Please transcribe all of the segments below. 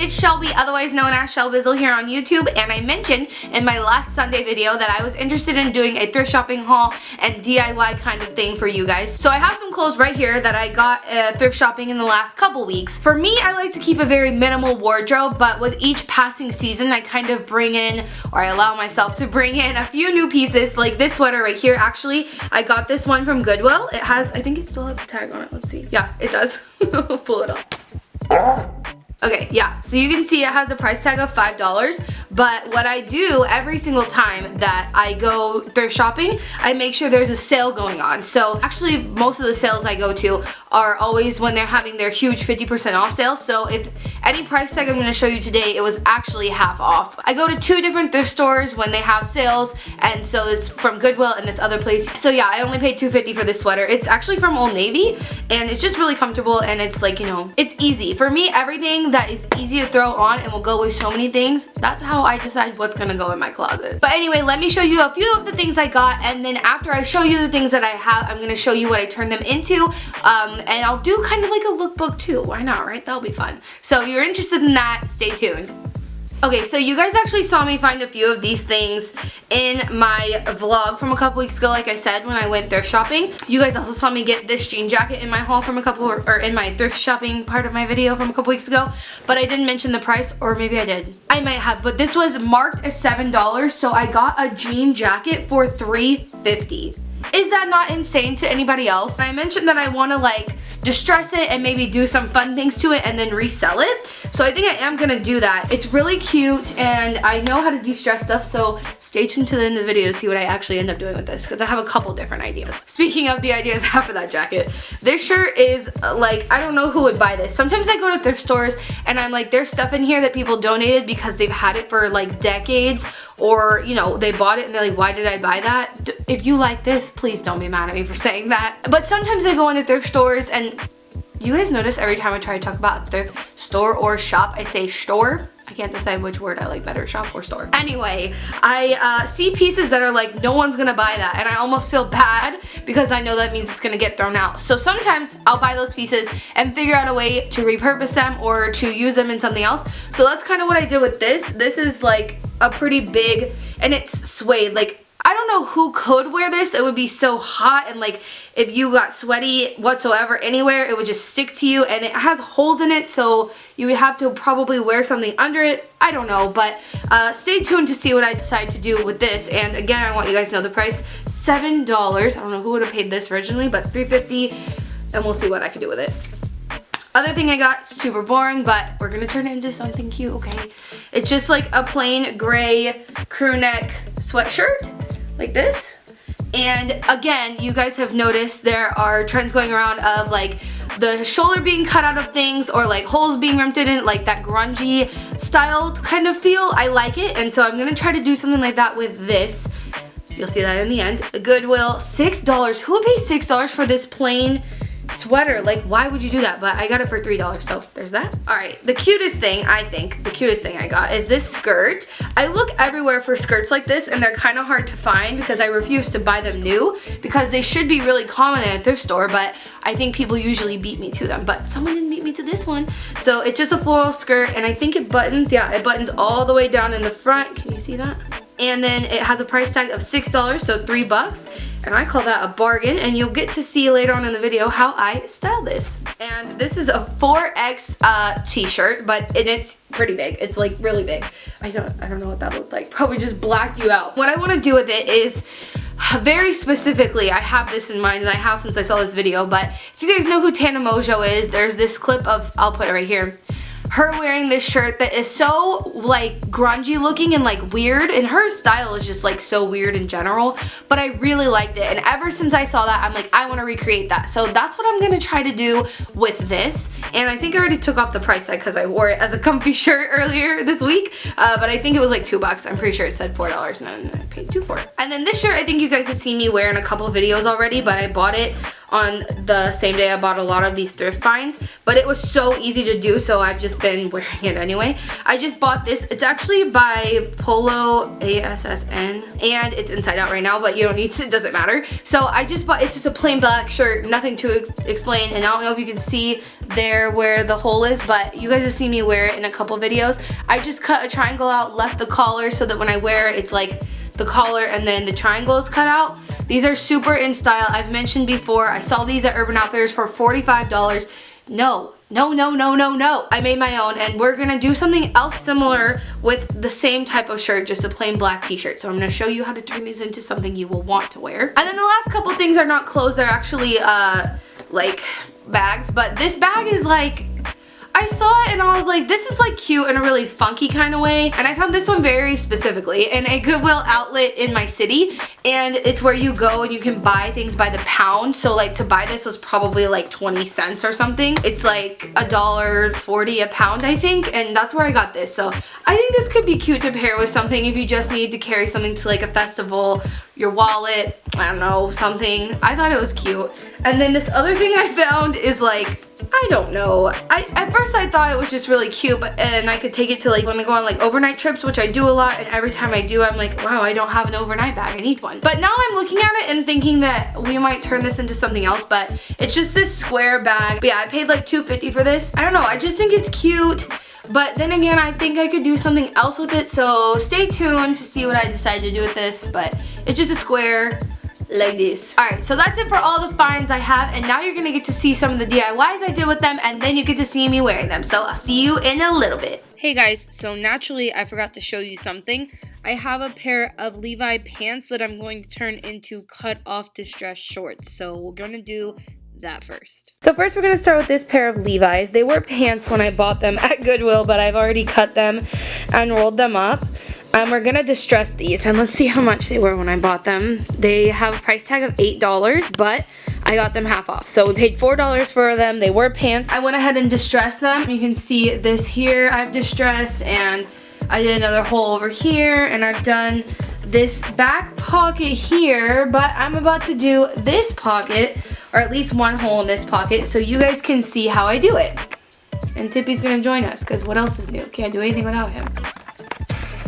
it's Shelby, otherwise known as Shelbizleee here on YouTube, and I mentioned in my last Sunday video that I was interested in doing a thrift shopping haul and DIY kind of thing for you guys. So I have some clothes right here that I got thrift shopping in the last couple weeks. For me, I like to keep a very minimal wardrobe, but with each passing season, I kind of bring in, or I allow myself to bring in a few new pieces, like this sweater right here. Actually, I got this one from Goodwill. It has, I think it still has a tag on it. Let's see. Yeah, it does. Pull it up. Okay, yeah, so you can see it has a price tag of $5, but what I do every single time that I go thrift shopping, I make sure there's a sale going on. So actually, most of the sales I go to are always when they're having their huge 50% off sale. So if any price tag I'm going to show you today, it was actually half off. I go to 2 different thrift stores when they have sales, and so it's from Goodwill and this other place. So yeah, I only paid $2.50 for this sweater. It's actually from Old Navy, and it's just really comfortable, and it's like, you know, it's easy. For me, everything that is easy to throw on and will go with so many things, that's how I decide what's gonna go in my closet. But anyway, let me show you a few of the things I got, and then after I show you the things that I have, I'm gonna show you what I turn them into, and I'll do kind of like a lookbook too. Why not, right? That'll be fun. So if you're interested in that, stay tuned. Okay, so you guys actually saw me find a few of these things in my vlog from a couple weeks ago, like I said, when I went thrift shopping. You guys also saw me get this jean jacket in my haul from a couple, or in my thrift shopping part of my video from a couple weeks ago, but I didn't mention the price, or maybe I did. I might have, but this was marked as $7, so I got a jean jacket for $3.50. Is that not insane to anybody else? I mentioned that I want to like distress it and maybe do some fun things to it and then resell it. So I think I am gonna do that. It's really cute and I know how to de-stress stuff, so stay tuned to the end of the video to see what I actually end up doing with this, because I have a couple different ideas. Speaking of the ideas I have for that jacket, this shirt is like, I don't know who would buy this. Sometimes I go to thrift stores and I'm like, there's stuff in here that people donated because they've had it for like decades, or you know, they bought it and they're like, why did I buy that? If you like this, please don't be mad at me for saying that. But sometimes I go into thrift stores, and you guys notice every time I try to talk about a thrift store or shop, I say store. I can't decide which word I like better, shop or store. Anyway, I see pieces that are like, no one's gonna buy that, and I almost feel bad because I know that means it's gonna get thrown out. So sometimes I'll buy those pieces and figure out a way to repurpose them or to use them in something else. So that's kind of what I did with this. This is like a pretty big, and it's suede. Like, I don't know who could wear this. It would be so hot, and like if you got sweaty whatsoever anywhere, it would just stick to you, and it has holes in it, so you would have to probably wear something under it. I don't know, but stay tuned to see what I decide to do with this. And again, I want you guys to know the price, $7. I don't know who would have paid this originally, but $3.50, and we'll see what I can do with it. Other thing I got, super boring, but we're gonna turn it into something cute, okay? It's just like a plain gray crew neck sweatshirt, like this. And again, you guys have noticed there are trends going around of like the shoulder being cut out of things, or like holes being ripped in it, like that grungy styled kind of feel. I like it, and so I'm gonna try to do something like that with this. You'll see that in the end. Goodwill, $6. Who would pay $6 for this plain sweater? Like, why would you do that? But I got it for $3, so there's that. Alright, the cutest thing, I think, the cutest thing I got is this skirt. I look everywhere for skirts like this, and they're kind of hard to find because I refuse to buy them new, because they should be really common in a thrift store, but I think people usually beat me to them. But someone didn't beat me to this one. So it's just a floral skirt, and I think it buttons, yeah, it buttons all the way down in the front. Can you see that? And then it has a price tag of $6, so $3. And I call that a bargain, and you'll get to see later on in the video how I style this. And this is a 4X t-shirt, but it's pretty big. It's like really big. I don't know what that looked like. Probably just blacked you out. What I want to do with it is, very specifically, I have this in mind, and I have since I saw this video, but if you guys know who Tana Mojo is, there's this clip of, I'll put it right here, her wearing this shirt that is so like grungy looking and like weird, and her style is just like so weird in general, but I really liked it, and ever since I saw that, I'm like, I want to recreate that. So that's what I'm gonna try to do with this. And I think I already took off the price tag because I wore it as a comfy shirt earlier this week, but I think it was like $2. I'm pretty sure it said $4 and I paid $2 for it. And then this shirt, I think you guys have seen me wear in a couple of videos already, but I bought it on the same day I bought a lot of these thrift finds, but it was so easy to do, so I've just been wearing it anyway. I just bought this. It's actually by Polo ASSN, and it's inside out right now, but you don't need to, it doesn't matter. So I just bought, it's just a plain black shirt, nothing to explain, and I don't know if you can see there where the hole is, but you guys have seen me wear it in a couple videos. I just cut a triangle out, left the collar so that when I wear it, it's like the collar and then the triangle is cut out. These are super in style. I've mentioned before, I saw these at Urban Outfitters for $45. No. I made my own, and we're gonna do something else similar with the same type of shirt, just a plain black t-shirt. So I'm gonna show you how to turn these into something you will want to wear. And then the last couple things are not clothes, they're actually like bags, but this bag is like, I saw it and I was like, this is like cute in a really funky kind of way, and I found this one very specifically in a Goodwill outlet in my city, and it's where you go and you can buy things by the pound. So like to buy this was probably like 20 cents or something. It's like $1.40 a pound, I think, and that's where I got this. So I think this could be cute to pair with something if you just need to carry something to like a festival, your wallet, I don't know, something. I thought it was cute. And then this other thing I found is like, I don't know. At first I thought it was just really cute, but and I could take it to like when I go on like overnight trips, which I do a lot, and every time I do I'm like, wow, I don't have an overnight bag, I need one. But now I'm looking at it and thinking that we might turn this into something else, but it's just this square bag. But yeah, I paid like $2.50 for this. I don't know, I just think it's cute. But then again, I think I could do something else with it, so stay tuned to see what I decide to do with this. But it's just a square like this. Alright, so that's it for all the finds I have, and now you're gonna get to see some of the DIYs I did with them, and then you get to see me wearing them. So I'll see you in a little bit. Hey guys, so naturally I forgot to show you something. I have a pair of Levi pants that I'm going to turn into cut off distressed shorts, so we're gonna do that first. So first we're going to start with this pair of Levi's. They were pants when I bought them at Goodwill, but I've already cut them and rolled them up. And we're going to distress these, and let's see how much they were when I bought them. They have a price tag of $8, but I got them half off. So we paid $4 for them. They were pants. I went ahead and distressed them. You can see this here I've distressed, and I did another hole over here, and I've done this back pocket here, but I'm about to do this pocket, or at least one hole in this pocket, so you guys can see how I do it. And Tippy's gonna join us, because what else is new? Can't do anything without him.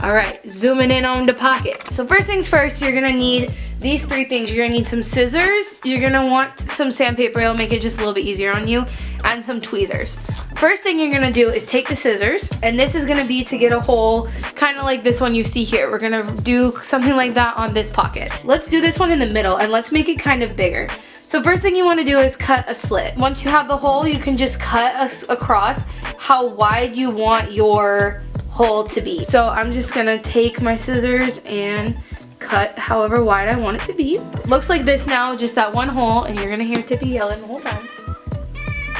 Alright, zooming in on the pocket. So first things first, you're gonna need these three things. You're gonna need some scissors, you're gonna want some sandpaper, it'll make it just a little bit easier on you, and some tweezers. First thing you're gonna do is take the scissors, and this is gonna be to get a hole, kind of like this one you see here. We're gonna do something like that on this pocket. Let's do this one in the middle, and let's make it kind of bigger. So first thing you wanna do is cut a slit. Once you have the hole, you can just cut across how wide you want your hole to be. So I'm just gonna take my scissors and cut however wide I want it to be. Looks like this now, just that one hole, and you're gonna hear Tippy yelling the whole time.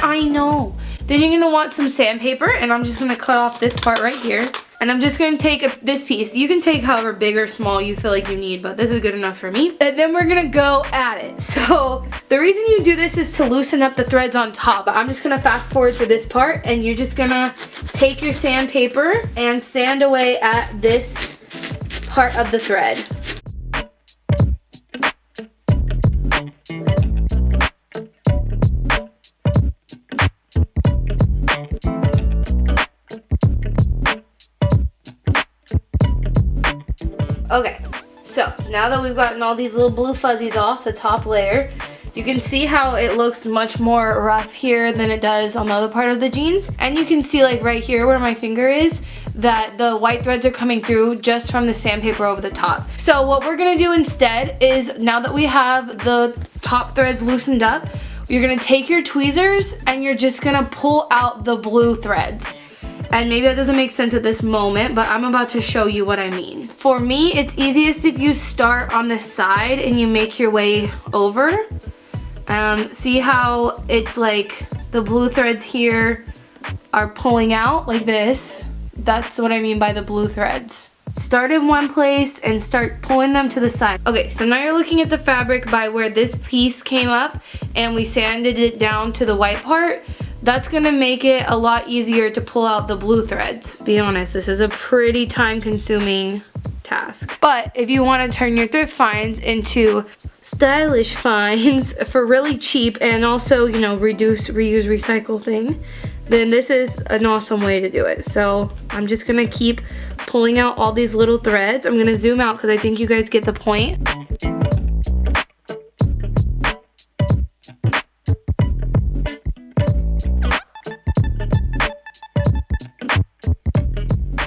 I know. Then you're gonna want some sandpaper, and I'm just gonna cut off this part right here. And I'm just gonna take this piece. You can take however big or small you feel like you need, but this is good enough for me. And then we're gonna go at it. So the reason you do this is to loosen up the threads on top. I'm just gonna fast forward to this part, and you're just gonna take your sandpaper and sand away at this part of the thread. Okay, so now that we've gotten all these little blue fuzzies off the top layer, you can see how it looks much more rough here than it does on the other part of the jeans. And you can see like right here where my finger is, that the white threads are coming through just from the sandpaper over the top. So what we're gonna do instead is, now that we have the top threads loosened up, you're gonna take your tweezers and you're just gonna pull out the blue threads. And maybe that doesn't make sense at this moment, but I'm about to show you what I mean. For me, it's easiest if you start on the side and you make your way over. See how it's like the blue threads here are pulling out like this? That's what I mean by the blue threads. Start in one place and start pulling them to the side. Okay, so now you're looking at the fabric by where this piece came up and we sanded it down to the white part. That's gonna make it a lot easier to pull out the blue threads. Be honest, this is a pretty time-consuming task. But if you wanna turn your thrift finds into stylish finds for really cheap and also, you know, reduce, reuse, recycle thing, then this is an awesome way to do it. So I'm just gonna keep pulling out all these little threads. I'm gonna zoom out because I think you guys get the point.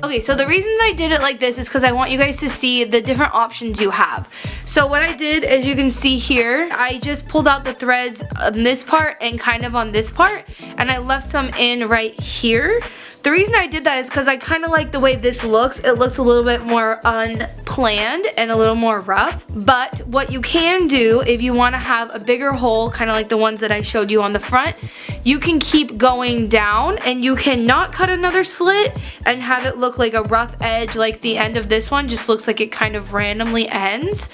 Okay, so the reason I did it like this is because I want you guys to see the different options you have. So what I did, as you can see here, I just pulled out the threads on this part and kind of on this part, and I left some in right here. The reason I did that is because I kind of like the way this looks. It looks a little bit more unplanned and a little more rough. But what you can do if you want to have a bigger hole, kind of like the ones that I showed you on the front, you can keep going down and you can not cut another slit and have it look like a rough edge, like the end of this one just looks like it kind of randomly ends.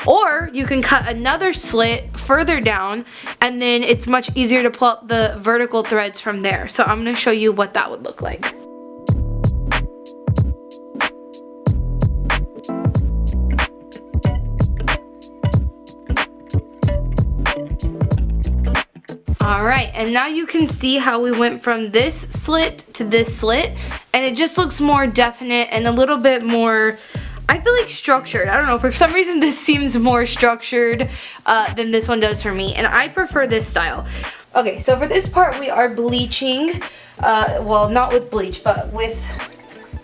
Or you can cut another slit further down and then it's much easier to pull out the vertical threads from there. So I'm going to show you what that would look like. Alright, and now you can see how we went from this slit to this slit, and it just looks more definite and a little bit more, I feel like, structured. I don't know, for some reason this seems more structured than this one does for me, and I prefer this style. Okay, so for this part we are bleaching, well, not with bleach, but with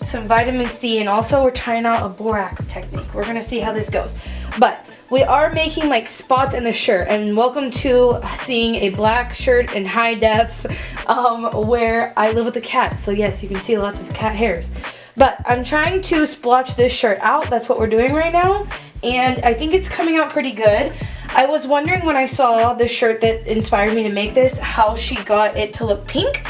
some vitamin C, and also we're trying out a borax technique. We're gonna see how this goes. But we are making like spots in the shirt, and welcome to seeing a black shirt in high def where I live with a cat. So yes, you can see lots of cat hairs. But I'm trying to splotch this shirt out. That's what we're doing right now. And I think it's coming out pretty good. I was wondering when I saw the shirt that inspired me to make this, how she got it to look pink.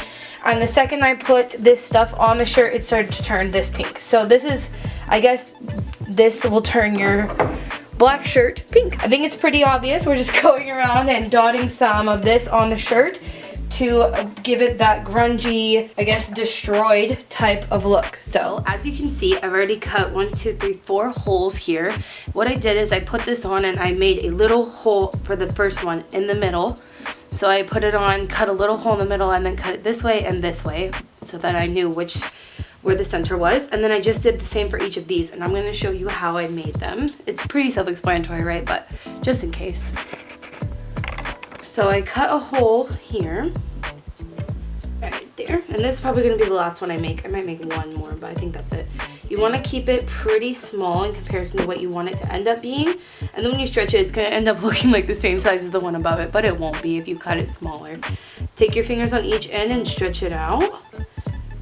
And the second I put this stuff on the shirt, it started to turn this pink. So this is, I guess, this will turn your black shirt pink. I think it's pretty obvious. We're just going around and dotting some of this on the shirt to give it that grungy, I guess, destroyed type of look. So as you can see, I've already cut 1, 2, 3, 4 holes here. What I did is I put this on and I made a little hole for the first one in the middle. So I put it on, cut a little hole in the middle, and then cut it this way and this way so that I knew where the center was. And then I just did the same for each of these, and I'm going to show you how I made them. It's pretty self-explanatory, right? But just in case. So I cut a hole here, right there, and this is probably going to be the last one I make. I might make one more, but I think that's it. You want to keep it pretty small in comparison to what you want it to end up being, and then when you stretch it, it's going to end up looking like the same size as the one above it, but it won't be if you cut it smaller. Take your fingers on each end and stretch it out,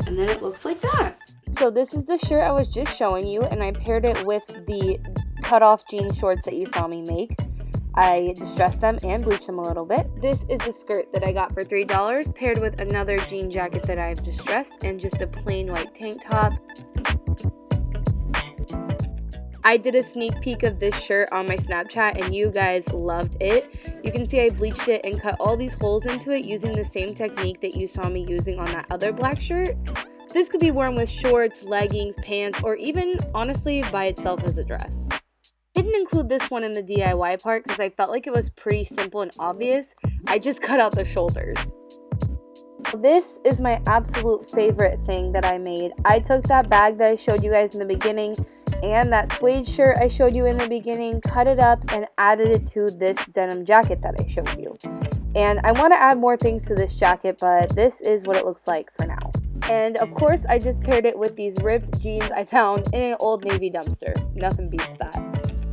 and then it looks like that. So this is the shirt I was just showing you, and I paired it with the cut-off jean shorts that you saw me make. I distressed them and bleached them a little bit. This is the skirt that I got for $3, paired with another jean jacket that I've distressed and just a plain white tank top. I did a sneak peek of this shirt on my Snapchat and you guys loved it. You can see I bleached it and cut all these holes into it using the same technique that you saw me using on that other black shirt. This could be worn with shorts, leggings, pants, or even, honestly, by itself as a dress. Didn't include this one in the DIY part because I felt like it was pretty simple and obvious. I just cut out the shoulders. This is my absolute favorite thing that I made. I took that bag that I showed you guys in the beginning and that suede shirt I showed you in the beginning, cut it up and added it to this denim jacket that I showed you. And I want to add more things to this jacket, but this is what it looks like for now. And of course, I just paired it with these ripped jeans I found in an Old Navy dumpster. Nothing beats that.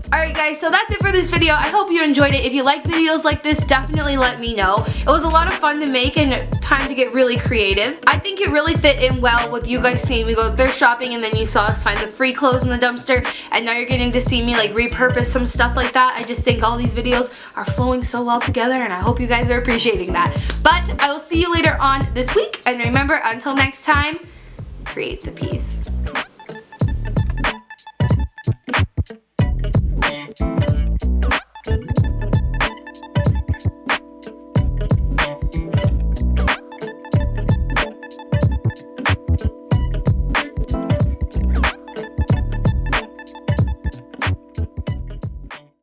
Alright guys, so that's it for this video. I hope you enjoyed it. If you like videos like this, definitely let me know. It was a lot of fun to make and time to get really creative. I think it really fit in well with you guys seeing me go thrift shopping and then you saw us find the free clothes in the dumpster and now you're getting to see me like repurpose some stuff like that. I just think all these videos are flowing so well together and I hope you guys are appreciating that. But I will see you later on this week and remember, until next time, create the peace.